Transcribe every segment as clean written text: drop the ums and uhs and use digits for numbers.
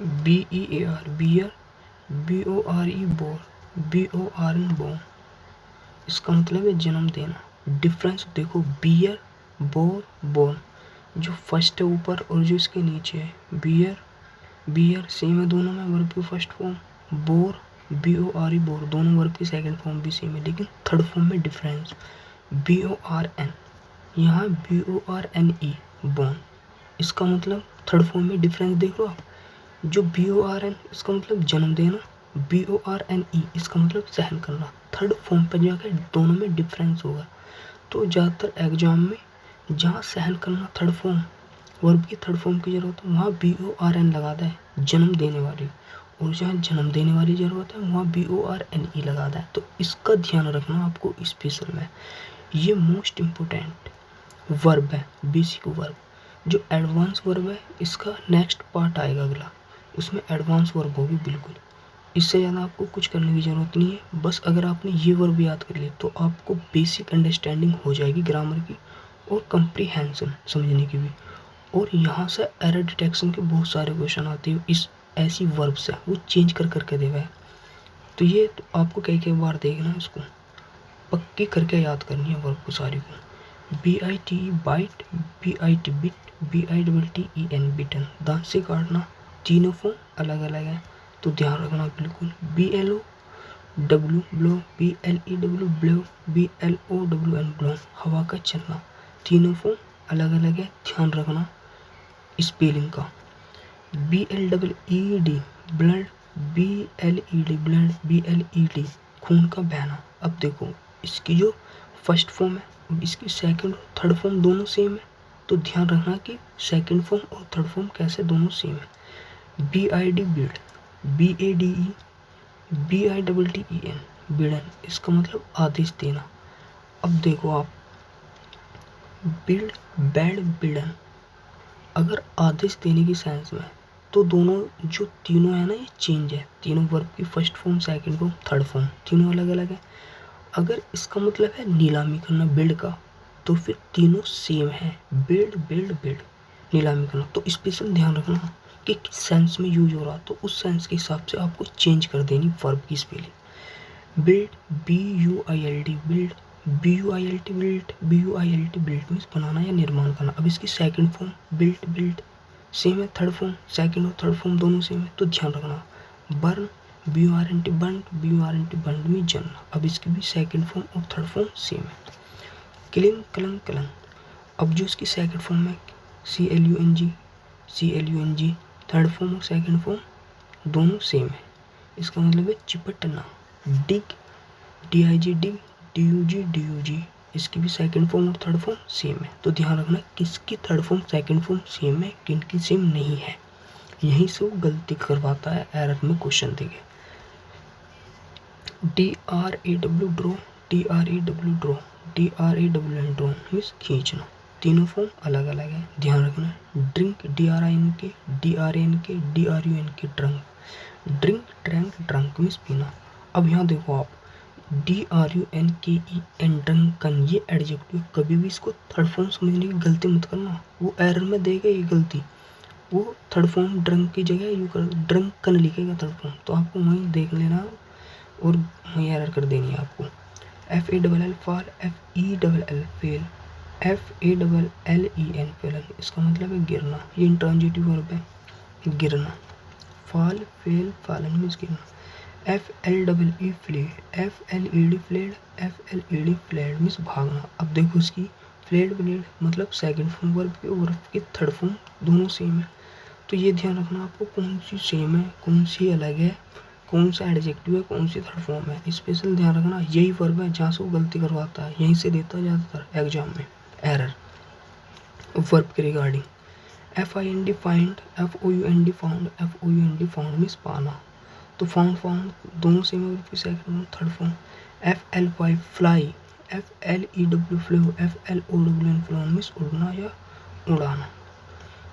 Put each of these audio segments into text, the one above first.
BEAR beer, BORE bore, BORN bone, इसका मतलब है जन्म देना। डिफरेंस देखो, बियर, बोर, बोर्न, जो फर्स्ट है ऊपर और जो इसके नीचे है बियर, बियर सेम है दोनों में वर्ब की first form. Bore, BORE bore, दोनों वर्ब की सेकंड फॉर्म भी सेम है, लेकिन थर्ड फॉर्म में डिफरेंस। BORN, यहाँ BORNE बोन, इसका मतलब थर्ड फॉर्म में डिफरेंस देख लो आप। जो BORN इसका मतलब जन्म देना, BORNE इसका मतलब सहन करना। थर्ड फॉर्म पर जाकर दोनों में डिफरेंस होगा। तो ज़्यादातर एग्जाम में जहाँ सहन करना थर्ड फॉर्म, वर्ब की थर्ड फॉर्म की जरूरत है, वहाँ BORN लगाता है जन्म देने वाली, और जहाँ जन्म देने वाली जरूरत है वहाँ BORNE लगाता है। तो इसका ध्यान रखना आपको स्पेशल में। ये मोस्ट इम्पोर्टेंट वर्ब है, बेसिक वर्ब। जो एडवांस वर्ब है इसका नेक्स्ट पार्ट आएगा अगला, उसमें एडवांस वर्ब होगी बिल्कुल। इससे ज़्यादा आपको कुछ करने की ज़रूरत नहीं है। बस अगर आपने ये वर्ब याद कर लिया तो आपको बेसिक अंडरस्टैंडिंग हो जाएगी ग्रामर की और कंप्रीहेंशन समझने की भी। और यहाँ से एरर डिटेक्शन के बहुत सारे क्वेश्चन आते हैं इस ऐसी वर्ब से, वो चेंज कर करके देगा है। तो ये तो आपको कई कई बार देखना है, इसको पक्की करके याद करनी है वर्ब को सारी को। BITE bite, BIT bit, BITTEN bitten, दांत से काटना, तीनों फॉर्म अलग अलग है तो ध्यान रखना बिल्कुल। BLO W blow, BLEW blow, BLOWN blow, हवा का चलना, तीनों फॉर्म अलग अलग है, ध्यान रखना स्पेलिंग का। BLEED blood, BLED blood, BLED खून का बहना। अब देखो इसकी जो फर्स्ट फॉर्म है, इसकी सेकंड और थर्ड फॉर्म दोनों सेम है, तो ध्यान रखना कि सेकंड फॉर्म और थर्ड फॉर्म कैसे दोनों सेम है। BID बीड, BADE, BITTEN बीड़न, इसका मतलब आदेश देना। अब देखो आप, बिल्ड, बैड, बिड़न, अगर आदेश देने की सेंस में तो दोनों जो तीनों है ना ये चेंज है, तीनों वर्ब की first form, second form, third form तीनों अलग अलग है। अगर इसका मतलब है नीलामी करना बिल्ड का, तो फिर तीनों सेम है, बिल्ड बिल्ड बिल्ड, नीलामी करना। तो स्पेशल ध्यान रखना कि किस सेंस में यूज हो रहा, तो उस सेंस के हिसाब से आपको चेंज कर देनी वर्ब की spelling. Build, BUILD build, BUILT built, BUILT built means बनाना या निर्माण करना। अब इसकी second form built built same है, थर्ड फॉर्म सेकंड और थर्ड फॉर्म दोनों सेम है, तो ध्यान रखना। Burn, BURNT burn, BURNT burn में जलना। अब इसकी भी सेकंड फॉर्म और थर्ड फॉर्म सेम है। क्लिंग, कलंग, कलंग, अब जो इसकी सेकंड फॉर्म है CLUNG, CLUNG, थर्ड फॉर्म और सेकंड फॉर्म दोनों सेम है, इसका मतलब है चिपटना। डिग, DIG डिग, DUG DUG, इसकी भी सेकंड फॉर्म और थर्ड फॉर्म सेम है, तो ध्यान रखना किसकी third form second form same है, किनकी सेम नहीं है। यहीं से वो गलती करवाता है एरर में क्वेश्चन देके। DRAW draw, DRAW draw, DRAWN draw means खींचना, तीनों फॉर्म अलग अलग है, ध्यान रखना। Drink, DRINK, DRANK, DRUNK drunk, drink, drank, drunk means पीना। अब यहाँ देखो आप, DRUNKEN ड्रंकन, ये एडजेक्टिव, कभी भी इसको थर्ड फॉर्म समझने की गलती मत करना, वो एरर में देगा ये गलती। वो थर्ड फॉर्म ड्रंक की जगह यू कर ड्रंकन लिखेगा थर्ड फॉर्म, तो आपको वहीं देख लेना और वहीं एरर कर देनी है आपको। FALL for, FELL fail, FALLEN fallen, इसका मतलब है गिरना, ये इंट्रांजिटिव वर्ब है गिरना। फॉल, फेल, फॉलन मीन्स गिरना। FLEE fled, FLED fled, FLED fled means भागना। अब देखो इसकी फ्लेड ब्लेड मतलब सेकंड फॉर्म वर्ब की, वर्ब की थर्ड फॉर्म दोनों सेम है, तो ये ध्यान रखना आपको कौन सी सेम है कौन सी अलग है, कौन सा एडजेक्टिव है कौन सी थर्ड फॉर्म है, स्पेशल ध्यान रखना। यही वर्ब है जहाँ से वो गलती करवाता है, यहीं से देता है ज़्यादातर एग्जाम में एरर वर्ब के regarding. FIND find, FOUND found, FOUND found means पाना, तो फाउंड फाउंड दोनों सेम है, वर्ब की सेकंड और third form. FLY fly, FLEW flow, FLOWN phloem means उड़ना या उड़ाना।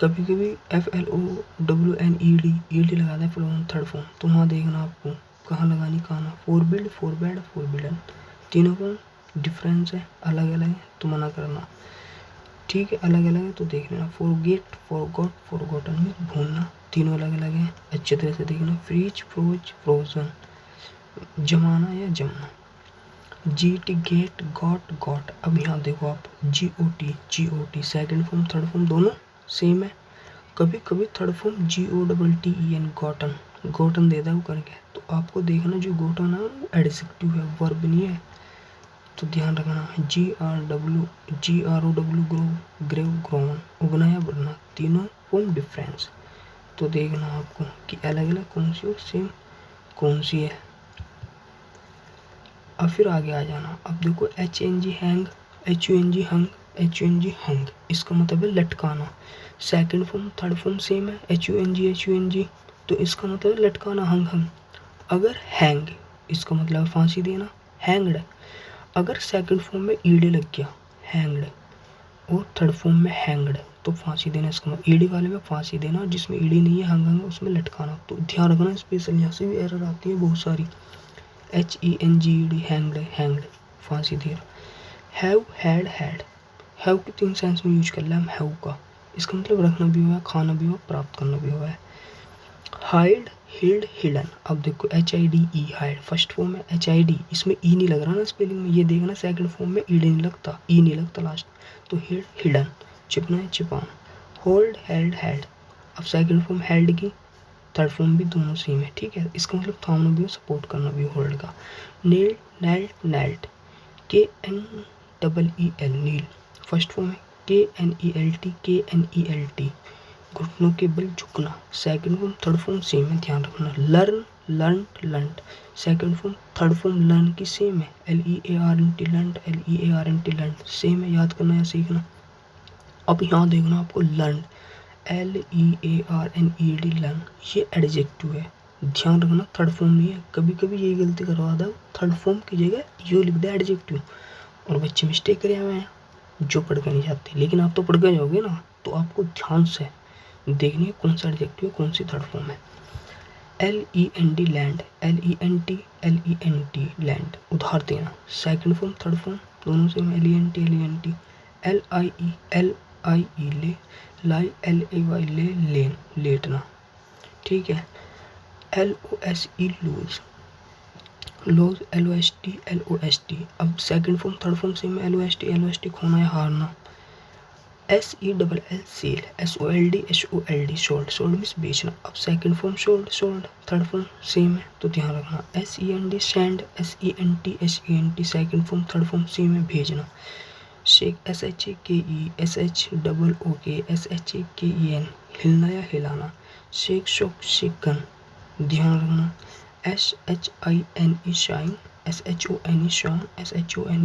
कभी कभी FLOWNED ED लगाना है फ्लोन थर्ड फॉर्म, तो वहाँ देखना आपको कहाँ लगानी कहाँ ना। फोरबिल्ड, फोरबैड, फोरबिडन, तीनों को डिफरेंस है अलग अलग है, तो मना करना। ठीक है, अलग अलग है तो देख लेना। फॉरगेट, फॉरगॉट, फॉरगॉटन में भूलना, तीनों अलग अलग है, अच्छे तरह से देखना। फ्रीज, फ्रोज, फ्रोजन, जमाना या जमना। Get, get, got, got. अब यहाँ देखो आप, GOT, GOT second form third form दोनों सेम है। कभी कभी third form GOTTEN, gotten, gotten दे दो करके, तो आपको देखना जो गॉटन है वो एडजेक्टिव है, वर्ब नहीं है, तो ध्यान रखना। GROW, ग्रो, ग्रेव, ग्रोवन, उगना या बढ़ना, तीनों फॉर्म डिफरेंस। तो देखना आपको कि अलग अलग कौन सी और सेम कौन सी है। अब फिर आगे आ जाना। अब देखो HNG, hang, HUNG, hung, HUNG, hung, इसका मतलब है लटकाना। Second form third form same है, HUNG, तो इसका मतलब है लटकाना, हंग, हंग। अगर हैंग, इसका मतलब फांसी देना, हैंग्ड। अगर सेकंड फॉर्म में ईडी लग गया, हैंग्ड, और थर्ड फॉर्म में हैंग्ड, तो फांसी देना। इसका मतलब ईडी वाले में फांसी देना, जिसमें ईडी नहीं है, हंग, हंग, उसमें लटकाना। तो ध्यान रखना, स्पेशल यहाँ से भी एरर आती है बहुत सारी। HENGED, हैंग्ड, हैंग्ड, फांसी दे रहा। हैव, हैड, हैड, हैव के तीन सेंस में यूज कर लिया हम हैव का, इसका मतलब रखना भी हुआ है, खाना भी हुआ, प्राप्त करना भी हुआ है। Hide, healed, hidden. अब देखो HIDE, हाइड फर्स्ट फॉर्म में, HID, इसमें ई नहीं लग रहा ना स्पेलिंग में, ये देखना सेकंड फॉर्म में ईडी नहीं लगता, ई नहीं लगता लास्ट, तो हिड, हिडन, छिपना है, छिपाना। Hold, held, held. अब सेकंड फॉर्म हेल्ड की, थर्ड फॉर्म भी दोनों सेम है, ठीक है, इसका मतलब थामना भी हो, सपोर्ट करना भी हो, होल्ड का। नील, नेल्ट, नेल्ट, KNEEL, नील फर्स्ट फॉर्म है, KNELT, KNELT, घुटनों के बल झुकना। Second form third form same है, ध्यान रखना। Learn, learned, learned, second form third form learn की सेम है, LEARNT, learned, LEARNT, learned, same है, याद करना या सीखना। अब यहाँ देखना आपको, लर्न, LEARNED, लर्न, ये एडजेक्टिव है, ध्यान रखना, थर्ड फॉर्म नहीं है। कभी कभी यही गलती करवा दो, थर्ड फॉर्म की जगह यो लिख दे एडजेक्टिव, और बच्चे मिस्टेक करे हुए हैं जो पढ़ कर नहीं जाते, लेकिन आप तो पढ़ कर जाओगे ना, तो आपको ध्यान से देखनी है कौन सा एडजेक्टिव है, कौन सी थर्ड फॉर्म है। LEND, लैंड, LENT, लैंड, उधार देना। सेकंड फॉर्म थर्ड फॉर्म दोनों से, LENT, LIE, ले, लाई, LAY, ले, लेन, लेटना, ठीक है। LOSE, loose, laws, LOST। अब second form third form same है, LOST, खोना या हारना। SELL, cell, SOLD, sold, sold means बेचना। अब second form sold, third form same है, तो ध्यान रखना। SEND, send, SENT, second form third form same है, भेजना। शेक, SHAKE, SHOOK, SHAKEN, हिलना या हिलाना। शेक, शॉक, शेकन, ध्यान रखना। SHINE, shine, SHONE, shone,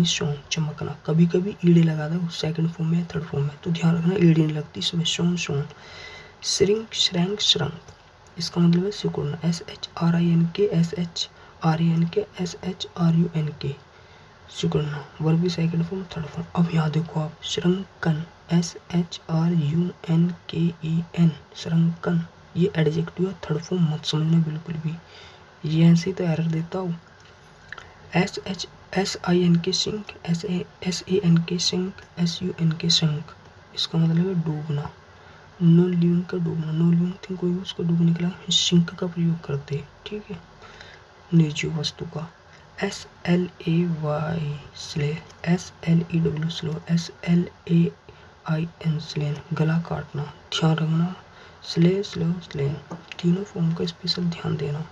SHONE, चमकना। कभी कभी ईडी लगा दो सेकंड फॉर्म में, थर्ड फॉर्म में, तो ध्यान रखना ईडी नहीं लगती इसमें, shone, shone. Shrink, shrank, shrunk, इसका मतलब है सिकुड़ना। SHRINK, SHRUNK, सिकुड़ना, वर्ब भी सेकंड फॉर्म थर्ड फॉर्म। अब यहाँ देखो आप, श्रंकन, SHRUNKEN, श्रंकन, ये एडजेक्टिव है, थर्ड फॉर्म मत समझना बिल्कुल भी, ये ऐसे ही तो एरर देता हूँ। SINK, sink, SANK, sink, SUNK, sunk, इसका मतलब है डूबना। नो लिविंग का डूबना, नो लिविंग थिंग, कोई भी उसको डूबने के लिए सिंक का प्रयोग करते हैं, ठीक है, निर्जीव वस्तु का। SLAY, slay, SLEW, slow, SLAIN, slain, गला काटना, ध्यान रखना। स्ले, स्लो, स्लेन, तीनों फॉर्म का स्पेशल ध्यान देना।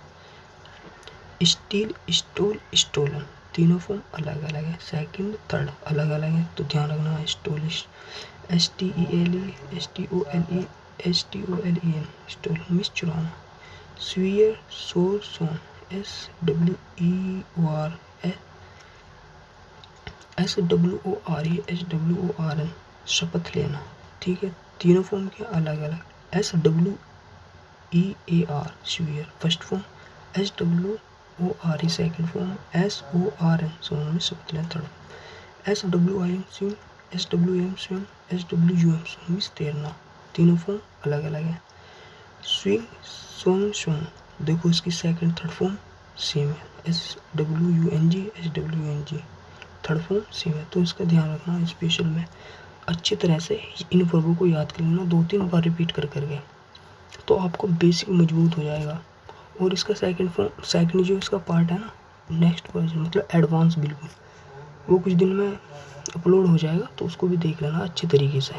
स्टील, स्टोल, स्टोलन, तीनों फॉर्म अलग अलग है, सेकंड थर्ड अलग अलग है, तो ध्यान रखना। स्टोलिश, STELE, STOLE, STOLEN, stolen means चुराना। स्वीयर, सोर, सोन, SWORE, शपथ लेना, ठीक है, तीनों फॉर्म के अलग अलग। SWEAR, severe first form, SWORE second form, SORN, सोन में शपथ लेना third form. SWIM, swim, SWM, swim, SWUM, swim means तैरना, तीनों फॉर्म अलग अलग है। स्विंग, सोंग, सोंग, देखो इसकी सेकंड थर्ड फॉर्म सेम है, SWUNG, SWNG, third form same है, तो इसका ध्यान रखना स्पेशल में। अच्छी तरह से इन वर्बों को याद कर लेना, 2-3 बार रिपीट कर करके, तो आपको बेसिक मजबूत हो जाएगा। और इसका सेकंड जो इसका पार्ट है ना, नेक्स्ट वर्जन मतलब एडवांस बिल्कुल, वो कुछ दिन में अपलोड हो जाएगा, तो उसको भी देख लेना अच्छी तरीके से।